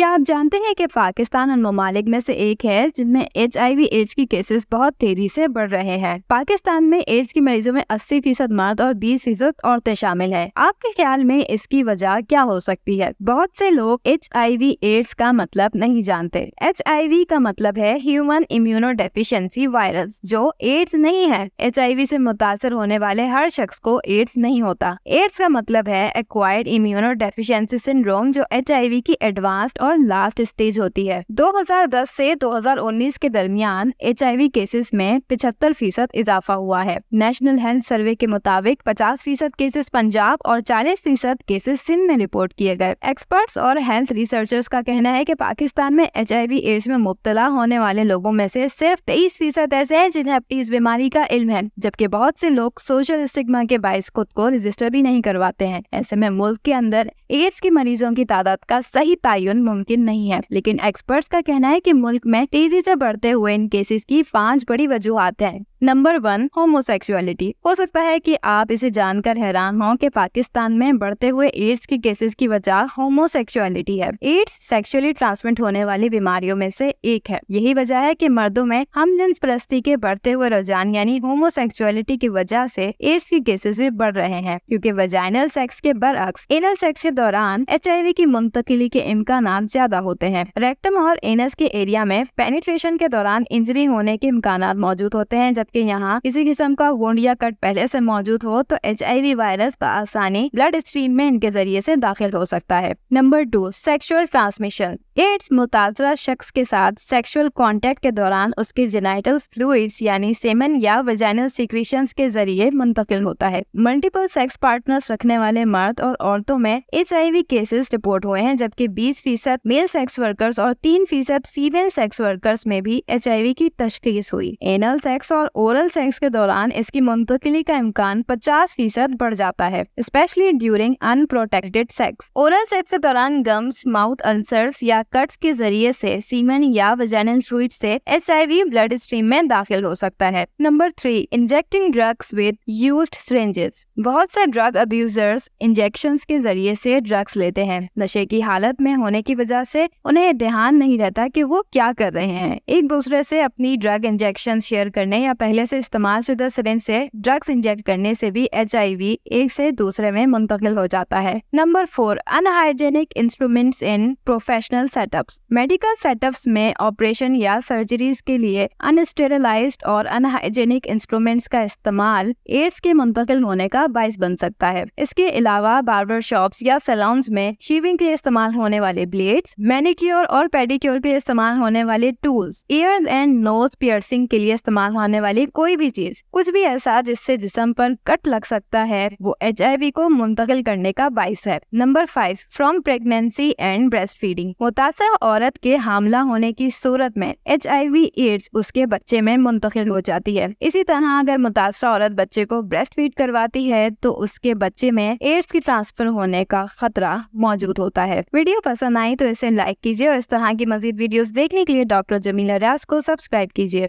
क्या आप जानते हैं कि पाकिस्तान उन ममालिक में से एक है जिनमें HIV एड्स की केसेस बहुत तेजी से बढ़ रहे हैं। पाकिस्तान में एड्स के मरीजों में 80% मर्द और 20% औरतें शामिल हैं। आपके ख्याल में इसकी वजह क्या हो सकती है? बहुत से लोग HIV एड्स का मतलब नहीं जानते। HIV का मतलब है ह्यूमन इम्यूनो डेफिशिएंसी वायरस, जो एड्स नहीं है। HIV से मुतासर होने वाले हर शख्स को एड्स नहीं होता। एड्स का मतलब है एक्वायर्ड इम्यूनो डेफिशिएंसी सिंड्रोम, जो HIV की एडवांस्ड और लास्ट स्टेज होती है। 2010 से 2019 के दरमियान HIV केसेस में 75% इजाफा हुआ है। नेशनल हेल्थ सर्वे के मुताबिक 50% केसेस पंजाब और 40% केसेस सिंध में रिपोर्ट किए गए। एक्सपर्ट्स और हेल्थ रिसर्चर्स का कहना है कि पाकिस्तान में HIV एड्स में मुब्तला होने वाले लोगों में से सिर्फ 23% ऐसे हैं जिन्हें अपनी इस बीमारी का इल्म है, जबकि बहुत से लोग सोशल स्टिग्मा के बायस खुद को रजिस्टर भी नहीं करवाते हैं। ऐसे में मुल्क के अंदर एड्स के मरीजों की तादाद का सही तायुन मुमकिन नहीं है, लेकिन एक्सपर्ट्स का कहना है कि मुल्क में तेजी से बढ़ते हुए इन केसेस की 5 बड़ी वजूहात हैं। Number 1, homosexuality. हो सकता है कि आप इसे जानकर हैरान हों कि पाकिस्तान में बढ़ते हुए एड्स के केसेस की वजह होमोसेक्सुअलिटी है। एड्स सेक्सुअली ट्रांसमिट होने वाली बीमारियों में से एक है। यही वजह है कि मर्दों में हमजिन्स परस्ती के बढ़ते हुए रुझान यानी होमोसेक्सुअलिटी की वजह से एड्स के केसेस भी बढ़ रहे हैं, क्योंकि वजाइनल सेक्स के बरअक्स एनल सेक्स के दौरान HIV की मुंतकिली के इम्कानात ज्यादा होते हैं। रेक्टम और एनस के एरिया में पेनिट्रेशन के दौरान इंजरी होने के इम्कानात मौजूद होते हैं, जबकि यहाँ किसी किस्म का वुंड या कट पहले से मौजूद हो तो HIV वायरस आसानी ब्लड स्ट्रीम में इनके जरिए से दाखिल हो सकता है। Number 2, sexual transmission. एड्स मुतासरा शख्स के साथ सेक्सुअल कांटेक्ट के दौरान उसके जेनाइटल फ्लूइड्स यानी सेमन या वजाइनल सीक्रेशंस के जरिए मुंतकिल होता है। मल्टीपल सेक्स पार्टनर्स रखने वाले मर्द और औरतों में HIV केसेस रिपोर्ट हुए हैं, जबकि 20% मेल सेक्स वर्कर्स और 3% फीमेल सेक्स वर्कर्स में भी HIV की तशखीस हुई। एनल सेक्स और ओरल सेक्स के दौरान इसकी मुंतकिली का इम्कान 50% बढ़ जाता है, specially during unprotected sex. Oral sex के दौरान गम्स, माउथ अल्सर्स या कट्स के जरिए से सीमन या वजाइनल फ्लूइड से HIV ब्लड स्ट्रीम में दाखिल हो सकता है। Number 3, injecting drugs with used syringes. बहुत से ड्रग अब्यूजर्स इंजेक्शंस के जरिए से ड्रग्स लेते हैं। नशे की हालत में होने की वजह से उन्हें ध्यान नहीं रहता कि वो क्या कर रहे हैं। एक दूसरे से अपनी ड्रग इंजेक्शन शेयर करने या पहले से इस्तेमाल शुदा सिरिंज से ड्रग्स इंजेक्ट करने से भी HIV एक से दूसरे में मुंतकिल हो जाता है। Number 4, unhygienic instruments in professional setups. Medical setups में ऑपरेशन या सर्जरीज के लिए अनस्टेरिलाइज्ड और अनहाइजेनिक इंस्ट्रूमेंट्स का इस्तेमाल एड्स के मुंतकिल होने का बाइस बन सकता है। इसके अलावा बार्बर शॉप्स या सैलून्स में शेविंग के लिए इस्तेमाल होने वाले ब्लेड्स, मैनिक्योर और पेडिक्योर के लिए इस्तेमाल होने वाले tools, ears and nose piercing के लिए इस्तेमाल होने वाली कोई भी चीज, कुछ भी ऐसा जिससे जिस्म पर कट लग सकता है, वो HIV को मुंतकिल करने का बाइस है। Number 5, from pregnancy and breast feeding. मुतासर औरत के हामला होने की सूरत में HIV एड्स उसके बच्चे में मुंतकिल हो जाती है। इसी तरह अगर मुतासर औरत बच्चे को ब्रेस्ट फीड करवाती है तो उसके बच्चे में एड्स की ट्रांसफर होने का खतरा मौजूद होता है। वीडियो पसंद आई तो इसे लाइक कीजिए और इस तरह की मजीद वीडियोस देखने के लिए डॉक्टर जमीला रियाज को सब्सक्राइब कीजिए।